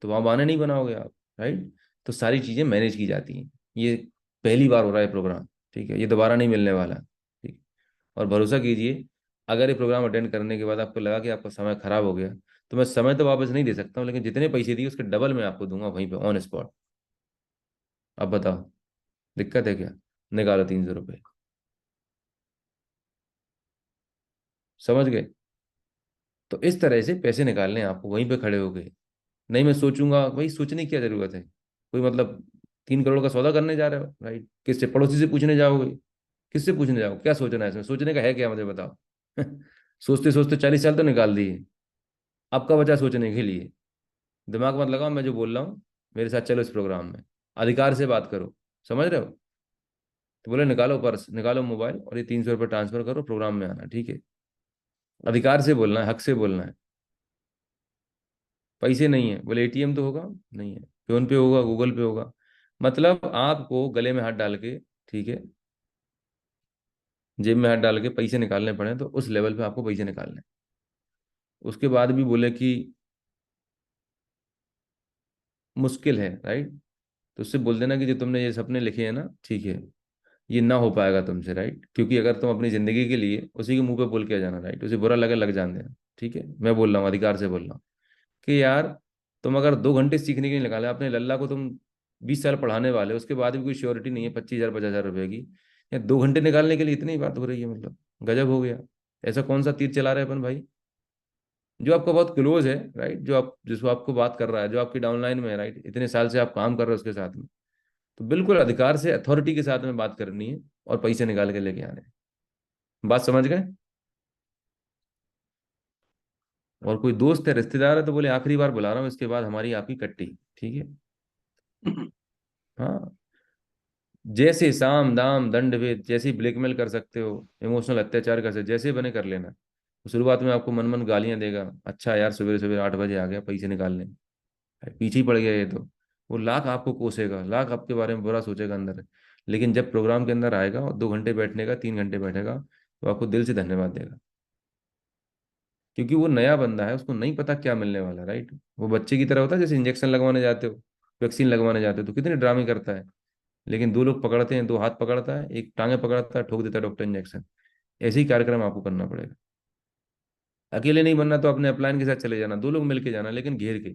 तो वहाँ बहाने नहीं बनाओगे आप, राइट? तो सारी चीज़ें मैनेज की जाती हैं। ये पहली बार हो रहा है प्रोग्राम, ठीक है, ये दोबारा नहीं मिलने वाला, ठीक। और भरोसा कीजिए, अगर ये प्रोग्राम अटेंड करने के बाद आपको लगा कि आपका समय खराब हो गया, तो मैं समय तो वापस नहीं दे सकता हूँ, लेकिन जितने पैसे दिए उसके डबल मैं आपको दूंगा वहीं पे ऑन स्पॉट। अब बताओ, दिक्कत है क्या? निकालो 300 रुपये। समझ गए? तो इस तरह से पैसे निकालने हैं आपको वहीं पे खड़े हो गए। नहीं मैं सोचूंगा, भाई सोचने की क्या जरूरत है? कोई मतलब 3 करोड़ का सौदा करने जा रहे हो, राइट? किससे, पड़ोसी से पूछने जाओगे? किससे पूछने जाओ? क्या सोचना है इसमें? सोचने का है क्या, मुझे बताओ। सोचते सोचते 40 साल तो निकाल दिए, आपका बचा सोचने के लिए। दिमाग मत लगाओ, मैं जो बोल रहा हूँ, मेरे साथ चलो इस प्रोग्राम में, अधिकार से बात करो। समझ रहे हो? तो बोले निकालो पर्स, निकालो मोबाइल, और ये 300 रुपये ट्रांसफर करो, प्रोग्राम में आना, ठीक है। अधिकार से बोलना है, हक से बोलना है। पैसे नहीं है, बोले एटीएम तो होगा, नहीं है, फोन पे होगा, गूगल पे होगा। मतलब आपको गले में हाथ डाल के, ठीक है, जेब में हाथ डाल के पैसे निकालने पड़े, तो उस लेवल पे आपको पैसे निकालने हैं। उसके बाद भी बोले कि मुश्किल है, राइट? तो उससे बोल देना कि जो तुमने ये सपने लिखे हैं ना, ठीक है, ये ना हो पाएगा तुमसे, राइट? क्योंकि अगर तुम अपनी जिंदगी के लिए उसी के मुंह पे बोल के आ जाना, राइट, उसे बुरा लगे, लग जान देना, ठीक है। मैं बोल रहा हूँ, अधिकार से बोल रहा हूँ कि यार, तुम अगर 2 घंटे सीखने के लिए निकाले, अपने लल्ला को तुम 20 साल पढ़ाने वाले हो, उसके बाद भी कोई श्योरिटी नहीं है 25,000 50,000 रुपए की, या 2 घंटे निकालने के लिए इतनी बात हो रही है, मतलब गजब हो गया। ऐसा कौन सा तीर चला रहे हैं अपन भाई? जो आपका बहुत क्लोज है, राइट, जो आप, जिसको आपको बात कर रहा है, जो आपकी डाउनलाइन में है, राइट, इतने साल से आप काम कर रहे हो उसके साथ में, तो बिल्कुल अधिकार से, अथॉरिटी के साथ में बात करनी है, और पैसे निकाल के लेके आने हैं। बात समझ गए? और कोई दोस्त है, रिश्तेदार है, तो बोले आखिरी बार बुला रहा हूँ, इसके बाद हमारी आपकी कट्टी, ठीक है। हाँ, जैसे साम दाम दंड भेद, जैसे ब्लैकमेल कर सकते हो, इमोशनल अत्याचार कर सकते हो, जैसे बने कर लेना। तो शुरुआत में आपको मन मन गालियां देगा, अच्छा यार सवेरे सवेरे 8 बजे आ गया पैसे निकालने, पीछे ही पड़ गया ये तो। वो लाख आपको कोसेगा, लाख आपके बारे में बुरा सोचेगा अंदर। लेकिन जब प्रोग्राम के अंदर आएगा और 2 घंटे बैठने का, 3 घंटे बैठेगा, तो आपको दिल से धन्यवाद देगा। क्योंकि वो नया बंदा है, उसको नहीं पता क्या मिलने वाला, राइट? वो बच्चे की तरह होता है, जैसे इंजेक्शन लगवाने जाते हो, वैक्सीन लगवाने जाते हो, तो कितने ड्रामे करता है। लेकिन 2 लोग पकड़ते हैं, 2 हाथ पकड़ता है, एक टांगे पकड़ता है, ठोक देता है डॉक्टर इंजेक्शन। ऐसे ही कार्यक्रम आपको करना पड़ेगा। अकेले नहीं बनना तो अपने अपलाइन के साथ चले जाना, 2 लोग मिलके जाना, लेकिन घेर के।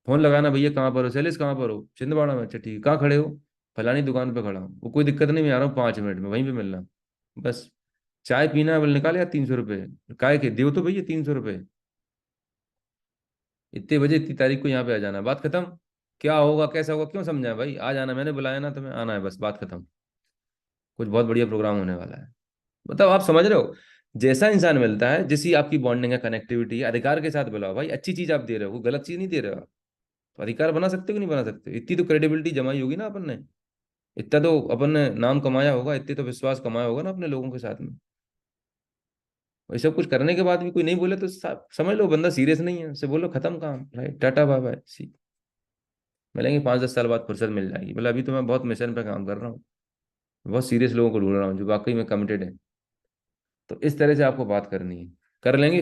फोन लगाना, भैया कहाँ पर हो, सैलिस कहाँ पर हो, छिंदवाड़ा में, अच्छा ठीक है, कहाँ खड़े हो? फलानी दुकान पे खड़ा हूँ, वो कोई दिक्कत नहीं, मैं आ रहा हूँ 5 मिनट में, वहीं पे मिलना। बस, चाय पीना है, बोले निकाले यार 300 रुपये, काय के दो तो भैया 300 रुपये, इतने बजे इतनी तारीख को यहाँ पे आ जाना, बात खत्म। क्या होगा, कैसा होगा, क्यों समझा भाई? आ जाना, मैंने बुलाया ना, तुम्हें आना है, बस बात खत्म। कुछ बहुत बढ़िया प्रोग्राम होने वाला है। मतलब आप समझ रहे हो? जैसा इंसान मिलता है, जैसी आपकी बॉन्डिंग है, कनेक्टिविटी है, अधिकार के साथ बुलाओ भाई, अच्छी चीज आप दे रहे हो, कोई गलत चीज नहीं दे रहे हो आप। तो अधिकार बना सकते हो कि नहीं बना सकते? इतनी तो क्रेडिबिलिटी जमाई होगी ना अपन ने, इतना तो अपन ने नाम कमाया होगा, इतने तो विश्वास कमाया होगा ना अपने लोगों के साथ में। ये सब कुछ करने के बाद भी कोई नहीं बोले तो समझ लो बंदा सीरियस नहीं है, उससे बोलो खत्म काम, राइट, टाटा बाय बाय, सी। मिलेंगे 5-10 साल बाद, फुर्सत मिल जाएगी। बोले अभी तो मैं बहुत मिशन पे काम कर रहा हूँ, बहुत सीरियस लोगों को ढूंढ रहा हूँ जो वाकई में कमिटेड है। तो इस तरह से आपको बात करनी है, कर लेंगे।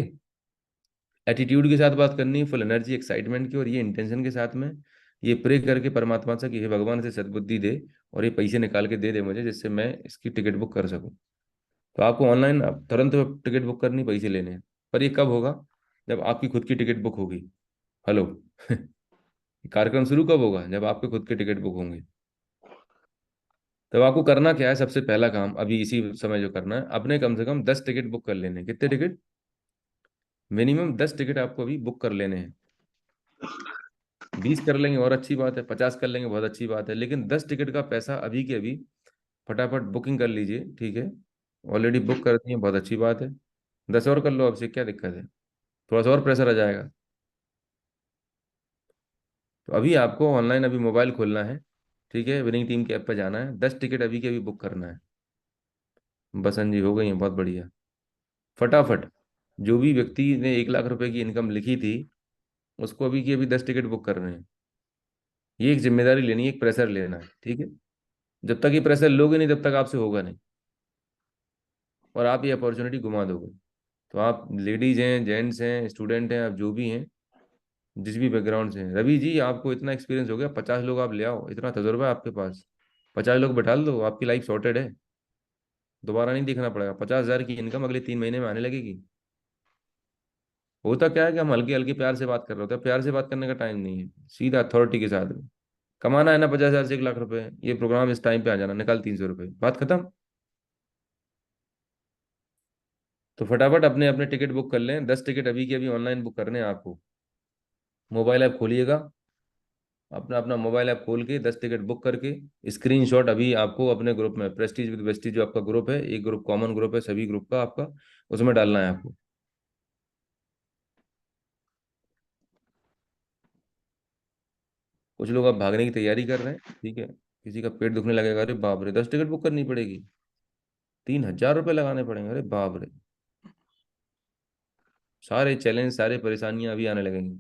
एटीट्यूड के साथ बात करनी है, फुल एनर्जी एक्साइटमेंट की, और ये इंटेंशन के साथ में, ये प्रे करके परमात्मा से कि हे भगवान से सद्बुद्धि दे और ये पैसे निकाल के दे दे मुझे, जिससे मैं इसकी टिकट बुक कर सकूं। तो आपको ऑनलाइन अब तुरंत टिकट बुक करनी, पैसे लेने हैं। पर ये कब होगा? जब आपकी खुद की टिकट बुक होगी। हेलो। कार्यक्रम शुरू कब होगा? जब आपके खुद के टिकट बुक होंगे। तब आपको करना क्या है? सबसे पहला काम अभी इसी समय जो करना है, अपने कम से कम 10 टिकट बुक कर लेने हैं। कितने टिकट? मिनिमम 10 टिकट आपको अभी बुक कर लेने हैं। 20 कर लेंगे और अच्छी बात है, 50 कर लेंगे बहुत अच्छी बात है, लेकिन 10 टिकट का पैसा अभी के अभी फटाफट बुकिंग कर लीजिए, ठीक है? ऑलरेडी बुक कर दी है, बहुत अच्छी बात है। 10 और कर लो, आपसे क्या दिक्कत है? थोड़ा सा और प्रेशर आ जाएगा। तो अभी आपको ऑनलाइन अभी मोबाइल खोलना है, ठीक है, विनिंग टीम के ऐप पे जाना है, 10 टिकट अभी के अभी बुक करना है। बस हाँ जी, हो गई है, बहुत बढ़िया। फटाफट। जो भी व्यक्ति ने 1 लाख रुपए की इनकम लिखी थी, उसको अभी की अभी 10 टिकट बुक करने हैं। ये एक जिम्मेदारी लेनी है, एक प्रेशर लेना है, ठीक है? जब तक ये प्रेशर लोगे नहीं, तब तक आपसे होगा नहीं, और आप ये अपॉर्चुनिटी घुमा दोगे। तो आप लेडीज हैं, जेंट्स हैं, स्टूडेंट हैं, आप जो भी हैं, जिस भी बैकग्राउंड से हैं, रवि जी आपको इतना एक्सपीरियंस हो गया, 50 लोग आप ले आओ, इतना तजुर्बा है आपके पास, 50 लोग बैठा लो, आपकी लाइफ सॉर्टेड है। दोबारा नहीं देखना पड़ेगा, 50,000 की इनकम अगले 3 महीने में आने लगेगी। होता क्या है कि हम हल्के हल्के प्यार से बात कर रहे होते हैं, प्यार से बात करने का टाइम नहीं है, सीधा अथॉरिटी के साथ में। कमाना है ना 50,000 से 1 लाख रुपए, ये प्रोग्राम इस टाइम पे आ जाना, निकाल 300 रुपये, बात खत्म। तो फटाफट अपने अपने टिकट बुक कर लें, 10 टिकट अभी के अभी ऑनलाइन बुक करने हैं आपको। मोबाइल ऐप खोलिएगा, अपना अपना मोबाइल ऐप खोल के 10 टिकट बुक करके स्क्रीनशॉट अभी आपको अपने ग्रुप में, प्रेस्टीज विद वेस्टीज जो आपका ग्रुप है, एक ग्रुप कॉमन ग्रुप है सभी ग्रुप का आपका, उसमें डालना है आपको। कुछ लोग अब भागने की तैयारी कर रहे हैं, ठीक है, किसी का पेट दुखने लगेगा, अरे बाप रे 10 टिकट बुक करनी पड़ेगी, 3,000 रुपये लगाने पड़ेंगे, अरे बाप रे। सारे चैलेंज, सारे परेशानियां अभी आने लगेंगी।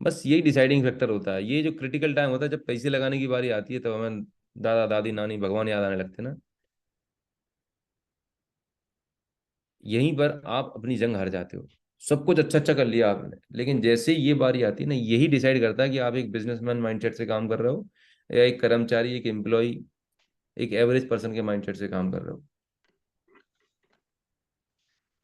बस यही डिसाइडिंग फैक्टर होता है, ये जो क्रिटिकल टाइम होता है, जब पैसे लगाने की बारी आती है, तब हमें दादा दादी नानी भगवान याद आने लगते हैं ना। यहीं पर आप अपनी जंग हार जाते हो। सब कुछ अच्छा अच्छा कर लिया आपने, लेकिन जैसे ही ये बारी आती है ना, यही डिसाइड करता है कि आप एक बिजनेसमैन माइंडसेट से काम कर रहे हो, या एक कर्मचारी, एक एम्प्लॉय, एक एवरेज पर्सन के माइंडसेट से काम कर रहे हो।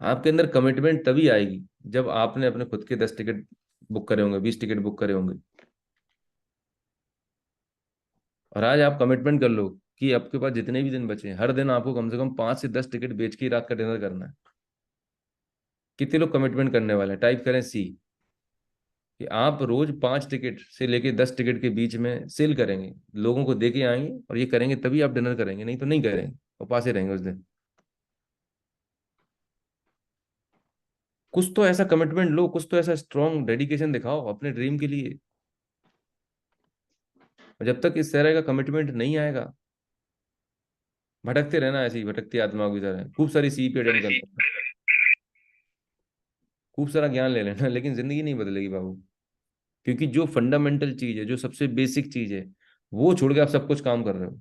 आपके अंदर कमिटमेंट तभी आएगी जब आपने अपने खुद के 10 टिकट बुक करे होंगे, 20 टिकट बुक करे होंगे। और आज आप कमिटमेंट कर लो कि आपके पास जितने भी दिन बचे हैं, हर दिन आपको कम से कम 5 से 10 टिकट बेच के ही रात का डिनर करना है। कितने लोग कमिटमेंट करने वाले हैं? टाइप करें सी, कि आप रोज 5 टिकट से लेके 10 टिकट के बीच में सेल करेंगे, लोगों को दे के आएंगे, और ये करेंगे तभी आप डिनर करेंगे, नहीं तो नहीं करेंगे, उपासे रहेंगे उस दिन। कुछ तो ऐसा कमिटमेंट लो, कुछ तो ऐसा स्ट्रॉन्ग डेडिकेशन दिखाओ अपने ड्रीम के लिए। और जब तक इस तरह का कमिटमेंट नहीं आएगा, भटकते रहना, ऐसे ही भटकती आत्माओं की तरह, खूब सारी सीपी अटेंड कर लेना, खूब सारा ज्ञान ले लेना, लेकिन जिंदगी नहीं बदलेगी बाबू। क्योंकि जो फंडामेंटल चीज है, जो सबसे बेसिक चीज है, वो छोड़ के आप सब कुछ काम कर रहे हो।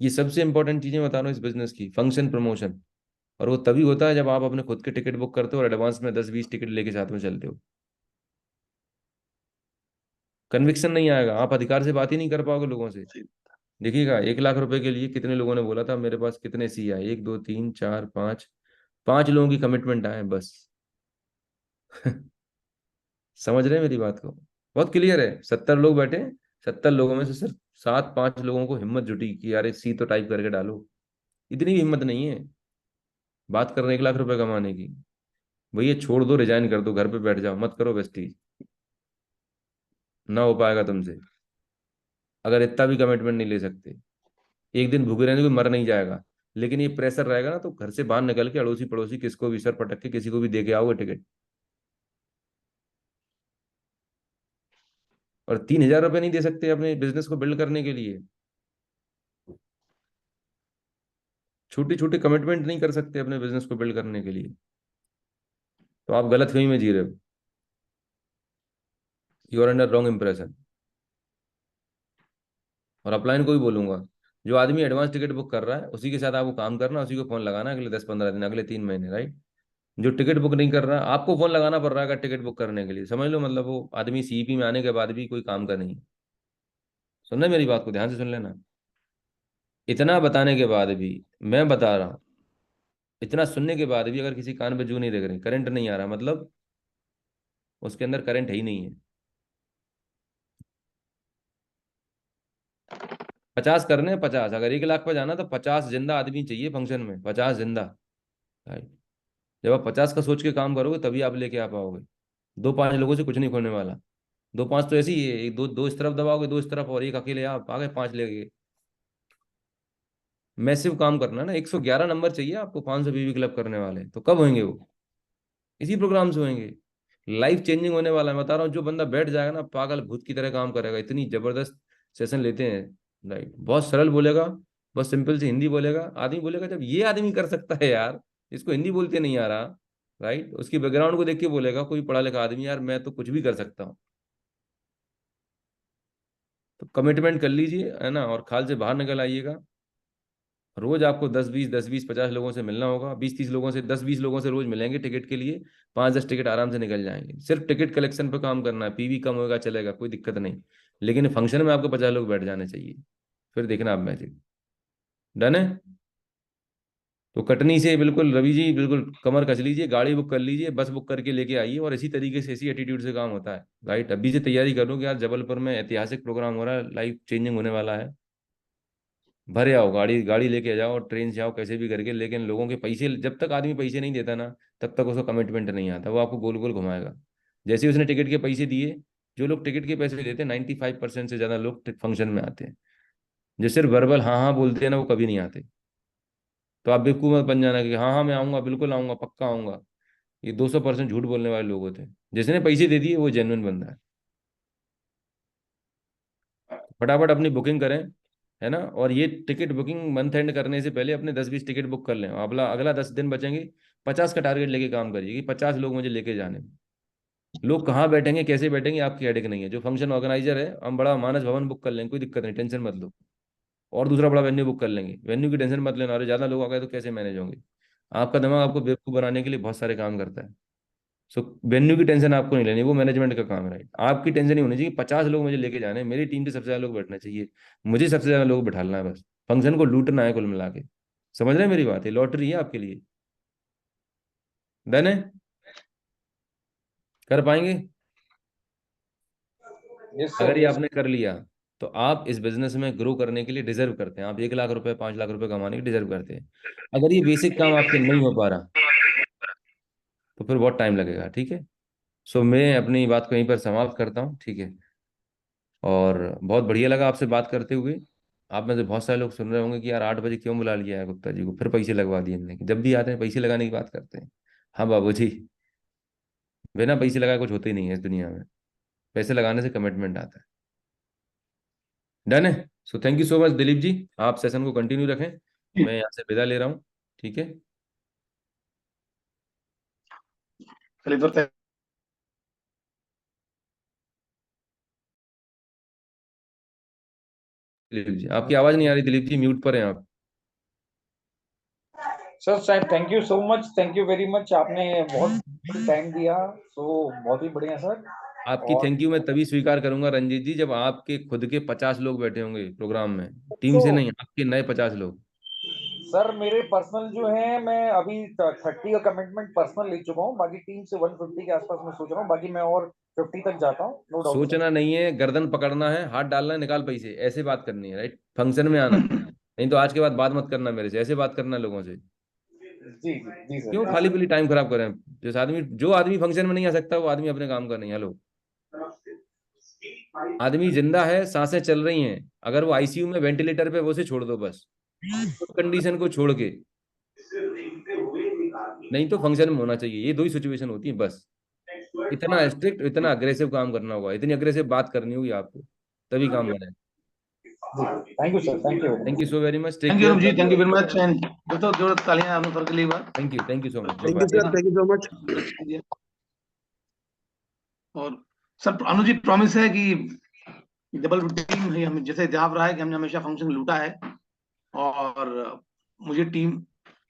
ये सबसे इंपॉर्टेंट चीजें बता रहा हूँ इस बिजनेस की, फंक्शन, प्रमोशन। और वो तभी होता है जब आप अपने खुद के टिकट बुक करते हो और एडवांस में 10-20 टिकट लेके साथ में चलते हो। कन्विक्शन नहीं आएगा, आप अधिकार से बात ही नहीं कर पाओगे लोगों से। देखिएगा, 1 लाख रुपए के लिए कितने लोगों ने बोला था मेरे पास कितने सी आए, 1 2 3 4 5, 5 लोगों की कमिटमेंट आए बस। समझ रहे हैं मेरी बात को? बहुत क्लियर है, 70 लोग बैठे, 70 लोगों में से सिर्फ 7 5 लोगों को हिम्मत जुटी कि यार सी तो टाइप करके डालो। इतनी भी हिम्मत नहीं है बात करने 1 लाख रुपए कमाने की। भैया छोड़ दो, रिजाइन कर दो, घर पे बैठ जाओ, मत करो बेस्टी, ना हो पाएगा तुमसे। अगर इतना भी कमिटमेंट नहीं ले सकते, एक दिन भूखे रहने को मर नहीं जाएगा, लेकिन ये प्रेशर रहेगा ना, तो घर से बाहर निकल के अड़ोसी पड़ोसी किसको भी सर पटक के किसी को भी दे के आओगे टिकट। और 3,000 रुपये नहीं दे सकते अपने बिजनेस को बिल्ड करने के लिए, छोटी छोटी कमिटमेंट नहीं कर सकते अपने बिजनेस को बिल्ड करने के लिए, तो आप गलत फहमी में जी रहे हो। You are under wrong impression. और अपलाइन को भी बोलूंगा, जो आदमी एडवांस टिकट बुक कर रहा है, उसी के साथ आपको काम करना, उसी को फोन लगाना अगले 10 15 दिन, अगले 3 महीने, राइट? जो टिकट बुक नहीं कर रहा, आपको फोन लगाना पड़ रहा है टिकट बुक करने के लिए, समझ लो मतलब वो आदमी सीईपी में आने के बाद भी कोई काम का नहीं है। सुनना मेरी बात को ध्यान से सुन लेना। इतना बताने के बाद भी, मैं बता रहा हूँ, इतना सुनने के बाद भी अगर किसी कान पे जू नहीं लग रही, करंट नहीं आ रहा, मतलब उसके अंदर करंट है ही नहीं है। 50 करने हैं, 50, अगर 1 लाख पे जाना तो 50 जिंदा आदमी चाहिए फंक्शन में, 50 जिंदा। राइट। जब आप 50 का सोच के काम करोगे तभी आप लेके आ पाओगे। दो पांच लोगों से कुछ नहीं होने वाला। दो पांच तो ऐसे ही है, एक दो दो इस तरफ दबाओगे, दो इस तरफ, और एक अकेले आप आ गए, पांच ले गए। मैसिव काम करना ना, 111 नंबर चाहिए आपको 500 बीवी क्लब करने वाले, तो कब होंगे वो? इसी प्रोग्राम से होंगे। लाइफ चेंजिंग होने वाला है, बता रहा हूँ। जो बंदा बैठ जाएगा ना, पागल भूत की तरह काम करेगा, इतनी जबरदस्त सेशन लेते हैं। राइट, बहुत सरल बोलेगा, बस सिंपल सी हिंदी बोलेगा, आदमी बोलेगा जब ये आदमी कर सकता है यार, इसको हिंदी बोलते नहीं आ रहा। राइट, उसकी बैकग्राउंड को देख के बोलेगा कोई पढ़ा लिखा आदमी, यार मैं तो कुछ भी कर सकता हूँ। तो कमिटमेंट कर लीजिए, है ना, और खाल से बाहर निकल आइएगा। रोज आपको 10-20 50 लोगों से मिलना होगा, 20-30 लोगों से, 10-20 लोगों से रोज मिलेंगे टिकट के लिए। 5-10 टिकट आराम से निकल जाएंगे। सिर्फ टिकट कलेक्शन पे काम करना है, पीवी कम होगा चलेगा, कोई दिक्कत नहीं। लेकिन फंक्शन में आपको 50 लोग बैठ जाने चाहिए, फिर देखना आप मैजिक। डन है? तो कटनी से बिल्कुल रवि जी, बिल्कुल कमर कस लीजिए, गाड़ी बुक कर लीजिए, बस बुक करके लेके आइए, और इसी तरीके से, इसी एटीट्यूड से काम होता है। राइट, अभी से तैयारी करो कि यार जबलपुर में ऐतिहासिक प्रोग्राम हो रहा है, लाइफ चेंजिंग होने वाला है। भरे आओ, गाड़ी गाड़ी लेके जाओ, ट्रेन से आओ, कैसे भी करके, लेकिन लोगों के पैसे, जब तक आदमी पैसे नहीं देता ना, तब तक उसका कमिटमेंट नहीं आता, वो आपको गोल गोल घुमाएगा। जैसे ही उसने टिकट के पैसे दिए, जो लोग टिकट के पैसे देते हैं, 95% से ज़्यादा लोग फंक्शन में आते हैं। जो सिर्फ वर्बल हाँ हाँ बोलते हैं ना, वो कभी नहीं आते। तो आप बेवकूफ़ मत बन जाना कि हाँ हाँ मैं आऊँगा, बिल्कुल आऊँगा, पक्का आऊँगा। ये 200% झूठ बोलने वाले लोग होते हैं। जिसने पैसे दे दिए वो जेन्युइन बंदा है। फटाफट अपनी बुकिंग करें, है ना, और ये टिकट बुकिंग मंथ एंड करने से पहले अपने 10-20 टिकट बुक कर लें। अगला अगला 10 दिन बचेंगे, 50 का टारगेट लेके काम करिए कि 50 लोग मुझे लेके जाने हैं। लोग कहाँ बैठेंगे, कैसे बैठेंगे, आपकी हेडेक नहीं है। जो फंक्शन ऑर्गेनाइजर है, हम बड़ा मानस भवन बुक कर लेंगे, कोई दिक्कत नहीं, टेंशन मत लो। और दूसरा बड़ा वेन्यू बुक कर लेंगे, वेन्यू की टेंशन मत लेना, अरे ज़्यादा लोग आ गए तो कैसे मैनेज होंगे। आपका दिमाग आपको बेवकूफ़ बनाने के लिए बहुत सारे काम करता है। सो वेन्यू की टेंशन आपको नहीं लेनी, वो मैनेजमेंट का काम है। राइट, आपकी टेंशन नहीं होनी चाहिए 50 लोग मुझे लेके जाने हैं, मेरी टीम से सबसे ज्यादा लोग बैठना चाहिए, मुझे सबसे ज्यादा लोग बैठाना है, बस फंक्शन को लूटना है कुल मिला के। समझ रहे हैं मेरी बात? है लॉटरी है आपके लिए। डन है? कर पाएंगे? यस अगर सर, ये यस। आपने कर लिया, तो आप इस बिजनेस में ग्रो करने के लिए डिजर्व करते हैं। आप 1 लाख रुपए, 5 लाख रुपए कमाने के डिजर्व करते हैं। अगर ये बेसिक काम आपसे नहीं हो पा रहा, तो फिर बहुत टाइम लगेगा, ठीक है। सो मैं अपनी बात को यहीं पर समाप्त करता हूँ, ठीक है। और बहुत बढ़िया लगा आपसे बात करते हुए। आप में से बहुत सारे लोग सुन रहे होंगे कि यार 8 बजे क्यों बुला लिया है गुप्ता जी को, फिर पैसे लगवा दिए इनने, जब भी आते हैं पैसे लगाने की बात करते हैं। हाँ बाबू जी, बिना पैसे लगाए कुछ होते ही नहीं है इस दुनिया में। पैसे लगाने से कमिटमेंट आता है। डन है? So thank you so much Dilip ji. आप सेशन को कंटिन्यू रखें, मैं यहाँ से विदा ले रहा हूँ, ठीक है। चलिए, दिलीप जी, आपकी आवाज़ नहीं आ रही दिलीप जी, म्यूट पर हैं आप। सर साहब, thank you so much, thank you very much. आपने बहुत टाइम दिया, तो बहुत ही बढ़िया सर। आपकी और थैंक यू मैं तभी स्वीकार करूंगा रंजीत जी, जब आपके खुद के 50 लोग बैठे होंगे प्रोग्राम में, टीम तो से नहीं, आपके नए 50 लोग। सर, मेरे पर्सनल जो है, मैं अभी 30 का कमिटमेंट पर्सनल ले चुका हूँ। बाकी टीम से 150 के आसपास मैं सोच रहा हूँ। बाकी मैं और 50 तक जाता हूँ, नो डाउट सर। सोचना नहीं है, गर्दन पकड़ना है, हाथ डालना है, निकाल पैसे, ऐसे बात करनी है। राइट, फंक्शन में आना। नहीं तो आज के बाद बात मत करना मेरे से, ऐसे बात करना लोगों से। जी जी जी सर, क्यों जी खाली सर। पीली टाइम खराब करें? जो आदमी फंक्शन में नहीं आ सकता, वो आदमी अपने काम का नहीं। हेलो, आदमी जिंदा है, सांसें चल रही हैं, अगर वो आईसीयू में वेंटिलेटर पे, वो से छोड़ दो बस, उस कंडीशन को छोड़ के। नहीं तो फंक्शन में होना चाहिए, ये दो ही सिचुएशन होती है बस। इतना स्ट्रिक्ट, इतना अग्रेसिव काम करना होगा, इतनी अग्रेसिव बात करनी होगी आपको, तभी काम बने। Thank you sir, thank you. Thank you so very much, take thank you care, Anuj ji, love you thank you all. Very much. And दोस्तों, जो तालियां आपने सर के लिए बात। Thank you so much, thank you bye. Sir, thank you so much. और sir, Anuj ji promise है कि डबल टीम है, हम जैसे इतिहास रहा है कि हमने हमेशा फंक्शन लूटा है, और मुझे टीम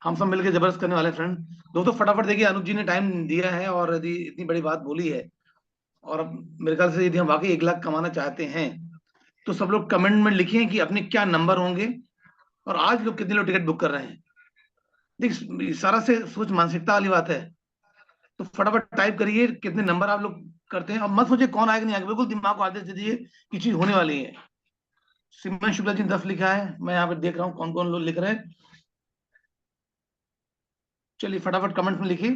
हम सब मिलकर जबरदस्त करने वाले फ्रेंड। दोस्तों फटाफट देखिए, अनुज जी ने टाइम दिया है और यदि इतनी बड़ी बात बोली है, और अब मेरे ख्याल से यदि हम वाकई 1 लाख कमाना चाहते हैं तो सब लोग कमेंट में लिखें कि अपने क्या नंबर होंगे और आज लोग कितने लोग टिकट बुक कर रहे हैं। देख, सारा से सोच मानसिकता वाली बात है। तो फटाफट टाइप करिए कितने नंबर आप लोग करते हैं। अब मत सोचिए कौन आएगा नहीं आएगा, बिल्कुल दिमाग को आदेश दे दीजिए कि चीज होने वाली है। सिमरन शुक्ला जी ने 10 लिखा है, मैं यहाँ पे देख रहा हूँ कौन कौन लोग लिख रहे हैं। चलिए फटाफट कमेंट में लिखिए,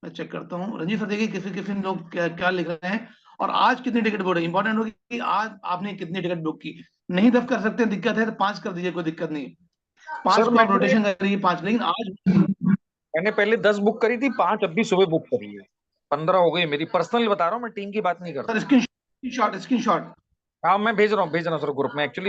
मैं चेक करता हूँ। रंजीत सर देखिए किसी किसी लोग क्या क्या लिख रहे हैं और आज कितनी टिकट बुक है। इंपॉर्टेंट होगी कि आज आपने कितनी टिकट बुक की। नहीं 10 कर सकते, दिक्कत है तो 5 कर दीजिए, कोई दिक्कत नहीं। 5 सर को आप रोटेशन करिए 5, लेकिन आज मैंने पहले 10 बुक करी थी, 5 अभी सुबह बुक करी है, 15 हो गई मेरी। पर्सनल बता रहा हूँ, मैं टीम की बात नहीं करता। सर स्क्रीन शॉट हाँ मैं भेज रहा हूँ सर ग्रुप में एक्चुअली।